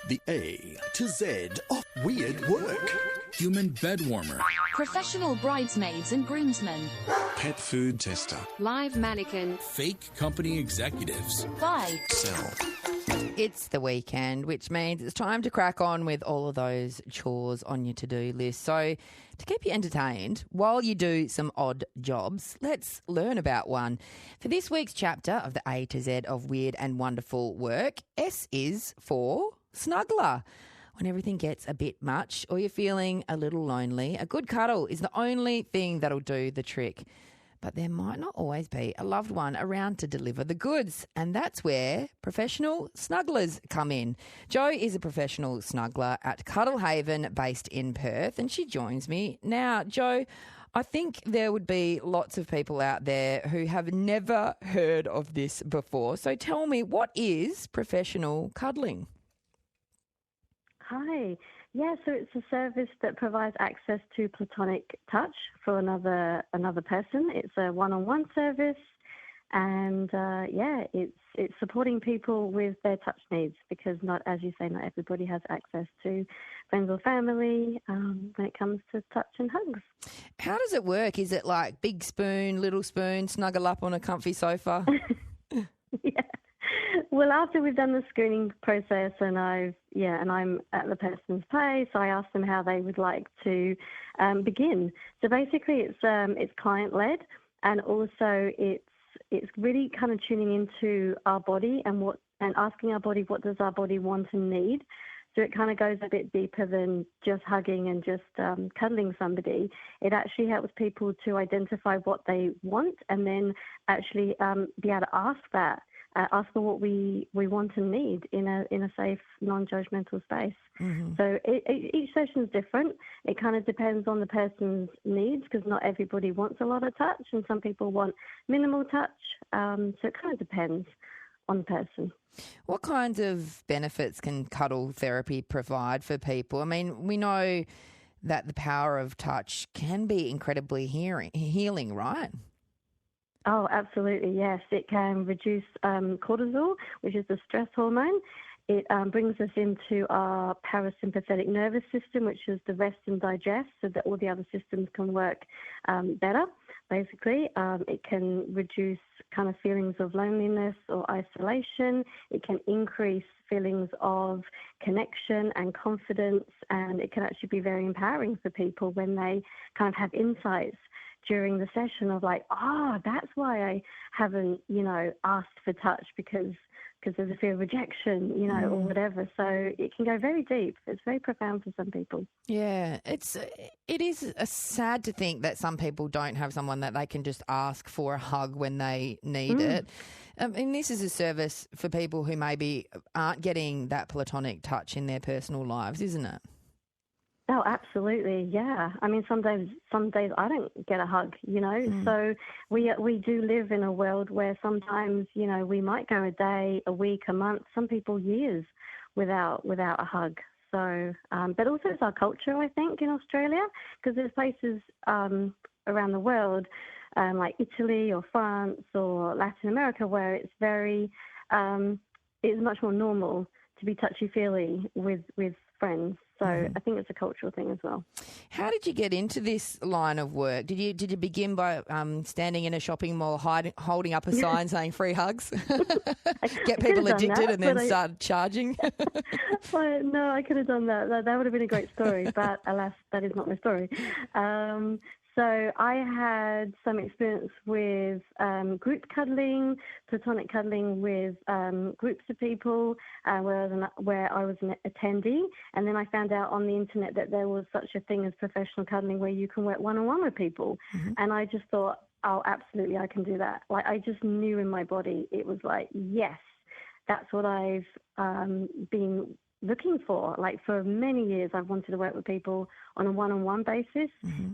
The A to Z of weird work. Human bed warmer. Professional bridesmaids and groomsmen. Pet food tester. Live mannequin. Fake company executives. Buy. Sell. It's the weekend, which means it's time to crack on with all of those chores on your to-do list. So to keep you entertained while you do some odd jobs, let's learn about one. For this week's chapter of the A to Z of weird and wonderful work, S is for Snuggler. When everything gets a bit much or you're feeling a little lonely, a good cuddle is the only thing that'll do the trick. But there might not always be a loved one around to deliver the goods. And that's where Professional Snugglers come in. Jo is a professional snuggler at Cuddle Haven based in Perth, and she joins me now. Jo, I think there would be lots of people out there who have never heard of this before. So tell me, what is professional cuddling? Hi. Yeah, so it's a service that provides access to platonic touch for another person. It's a one-on-one service, and it's supporting people with their touch needs because not everybody has access to friends or family when it comes to touch and hugs. How does it work? Is it like big spoon, little spoon, snuggle up on a comfy sofa? Yeah. Well, after we've done the screening process and I'm at the person's place, I ask them how they would like to begin. So basically, it's client-led, and also it's really kind of tuning into our body and asking our body what does our body want and need. So it kind of goes a bit deeper than just hugging and just cuddling somebody. It actually helps people to identify what they want and then actually be able to ask that. Ask for what we want and need in a safe, non-judgmental space. Mm-hmm. So each session is different. It kind of depends on the person's needs because not everybody wants a lot of touch and some people want minimal touch. So it kind of depends on the person. What kinds of benefits can cuddle therapy provide for people? I mean, we know that the power of touch can be incredibly healing, right? Oh, absolutely, yes. It can reduce cortisol, which is the stress hormone. It brings us into our parasympathetic nervous system, which is the rest and digest, so that all the other systems can work better, basically. It can reduce kind of feelings of loneliness or isolation. It can increase feelings of connection and confidence, and it can actually be very empowering for people when they kind of have insights during the session of like, that's why I haven't, asked for touch because there's a fear of rejection, or whatever. So it can go very deep. It's very profound for some people. Yeah, it is sad to think that some people don't have someone that they can just ask for a hug when they need it. And this is a service for people who maybe aren't getting that platonic touch in their personal lives, isn't it? Oh, absolutely, yeah. I mean, some days I don't get a hug, So we do live in a world where sometimes, we might go a day, a week, a month, some people years without a hug. So, but also it's our culture, I think, in Australia, because there's places around the world like Italy or France or Latin America where it's it's much more normal to be touchy-feely with friends. So I think it's a cultural thing as well. How did you get into this line of work? Did you begin by standing in a shopping mall, holding up a sign saying free hugs, get people addicted and then start charging? Well, no, I could have done that. That would have been a great story, but alas, that is not my story. So I had some experience with group cuddling, platonic cuddling with groups of people where I was an attendee. And then I found out on the internet that there was such a thing as professional cuddling where you can work one-on-one with people. Mm-hmm. And I just thought, oh, absolutely, I can do that. Like, I just knew in my body, it was like, yes, that's what I've been looking for. Like, for many years, I've wanted to work with people on a one-on-one basis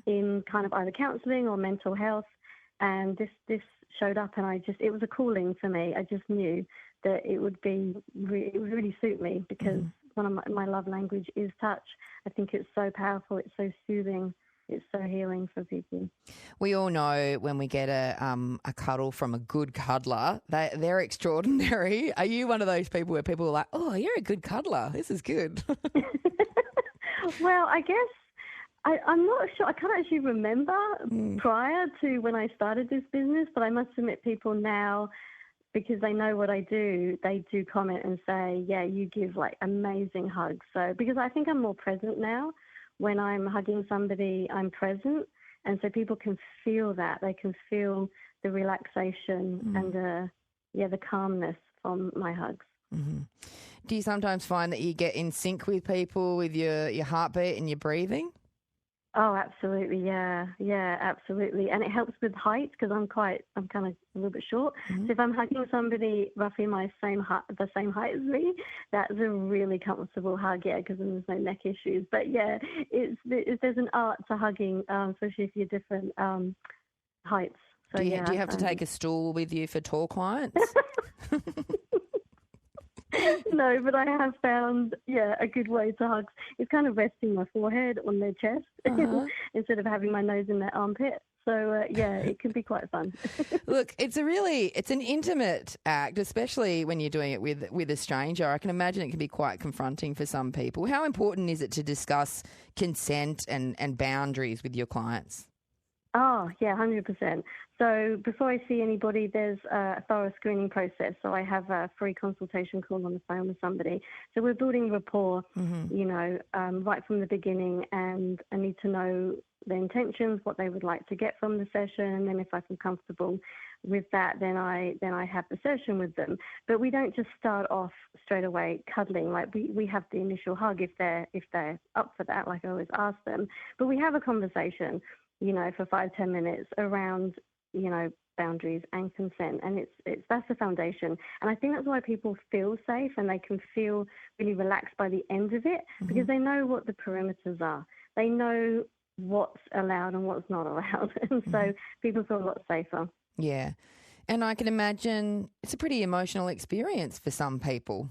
in kind of either counselling or mental health. And this showed up, and it was a calling for me. I just knew that it would really suit me because one of my love language is touch. I think it's so powerful. It's so soothing. it's so healing for people. We all know when we get a cuddle from a good cuddler, they're extraordinary. Are you one of those people where people are like, oh, you're a good cuddler, this is good? Well, I guess I'm not sure. I can't actually remember prior to when I started this business, but I must admit people now, because they know what I do, they do comment and say, yeah, you give like amazing hugs. So because I think I'm more present now. When I'm hugging somebody, I'm present. And so people can feel that. They can feel the relaxation and the calmness from my hugs. Mm-hmm. Do you sometimes find that you get in sync with people with your heartbeat and your breathing? Oh, absolutely, yeah, absolutely, and it helps with height because I'm kind of a little bit short. Mm-hmm. So if I'm hugging somebody roughly the same height as me, that's a really comfortable hug, yeah, because then there's no neck issues. But yeah, there's an art to hugging, especially if you're different heights. So do you have to take a stool with you for tall clients? No, but I have found, a good way to hug. It's kind of resting my forehead on their chest instead of having my nose in their armpit. So, it can be quite fun. Look, it's an intimate act, especially when you're doing it with a stranger. I can imagine it can be quite confronting for some people. How important is it to discuss consent and boundaries with your clients? Oh, yeah, 100%. So before I see anybody, there's a thorough screening process. So I have a free consultation call on the phone with somebody. So we're building rapport, right from the beginning, and I need to know their intentions, what they would like to get from the session, and then if I feel comfortable with that, then I have the session with them. But we don't just start off straight away cuddling. Like we have the initial hug if they're up for that, like I always ask them. But we have a conversation, for 5-10 minutes around, boundaries and consent. And that's the foundation. And I think that's why people feel safe and they can feel really relaxed by the end of it because they know what the perimeters are. They know what's allowed and what's not allowed. And so people feel a lot safer. Yeah. And I can imagine it's a pretty emotional experience for some people.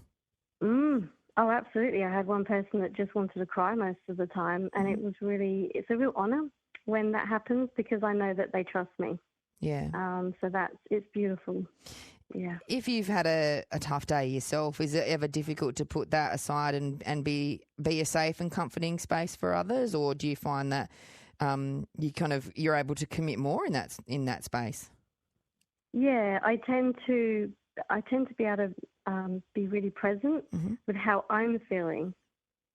Oh, absolutely. I had one person that just wanted to cry most of the time. And it's a real honour when that happens because I know that they trust me. Yeah. So it's beautiful. Yeah. If you've had a tough day yourself, is it ever difficult to put that aside and be a safe and comforting space for others, or do you find that you're able to commit more in that space? Yeah, I tend to be able to be really present with how I'm feeling.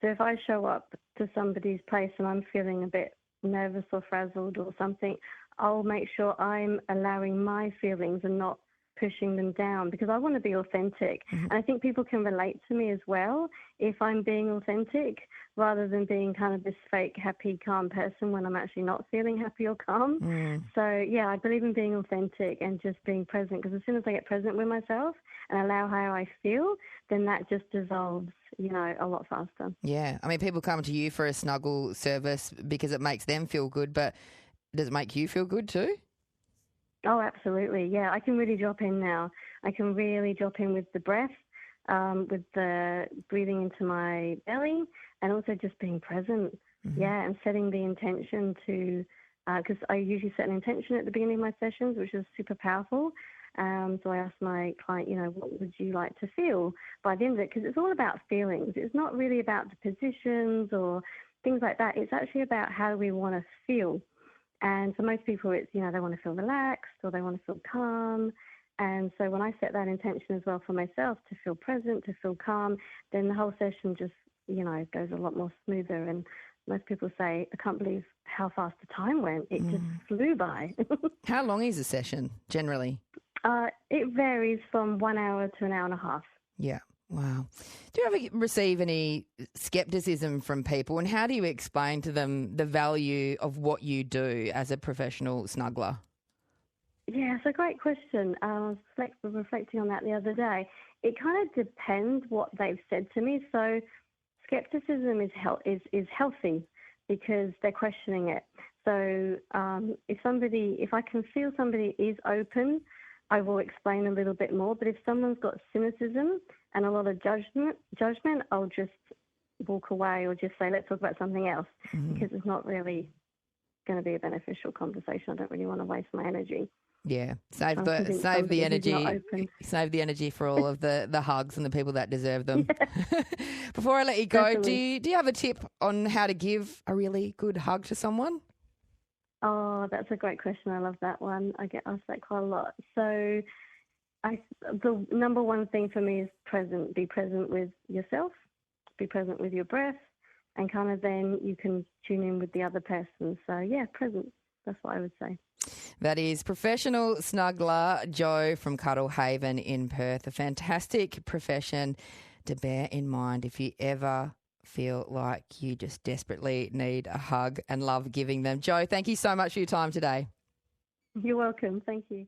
So if I show up to somebody's place and I'm feeling a bit nervous or frazzled or something, I'll make sure I'm allowing my feelings and not pushing them down because I want to be authentic. And I think people can relate to me as well if I'm being authentic rather than being kind of this fake, happy, calm person when I'm actually not feeling happy or calm. So, I believe in being authentic and just being present because as soon as I get present with myself and allow how I feel, then that just dissolves, a lot faster. Yeah. I mean, people come to you for a snuggle service because it makes them feel good, but does it make you feel good too? Oh, absolutely. Yeah, I can really drop in now. I can really drop in with the breath, with the breathing into my belly and also just being present. Yeah, and setting the intention to, because I usually set an intention at the beginning of my sessions, which is super powerful. So I ask my client, what would you like to feel by the end of it? Because it's all about feelings. It's not really about the positions or things like that. It's actually about how we want to feel. And for most people, it's, they want to feel relaxed or they want to feel calm. And so when I set that intention as well for myself to feel present, to feel calm, then the whole session just, goes a lot more smoother. And most people say, I can't believe how fast the time went. It just flew by. How long is a session generally? It varies from 1 hour to an hour and a half. Yeah. Wow. Do you ever receive any skepticism from people, and how do you explain to them the value of what you do as a professional snuggler? Yeah, it's a great question. I was reflecting on that the other day. It kind of depends what they've said to me. So skepticism is healthy because they're questioning it. So if I can feel somebody is open, I will explain a little bit more. But if someone's got cynicism and a lot of judgment, I'll just walk away or just say, let's talk about something else because it's not really going to be a beneficial conversation. I don't really want to waste my energy. Yeah, save I'm the convinced save the somebody who's not energy. open. Save the energy for all of the hugs and the people that deserve them. Before I let you go, Definitely. do you have a tip on how to give a really good hug to someone? Oh, that's a great question. I love that one. I get asked that quite a lot. So the number one thing for me is present. Be present with yourself, be present with your breath, and kind of then you can tune in with the other person. So, yeah, present. That's what I would say. That is professional snuggler Jo from Cuddle Haven in Perth. A fantastic profession to bear in mind if you ever feel like you just desperately need a hug and love giving them. Jo, thank you so much for your time today. You're welcome. Thank you.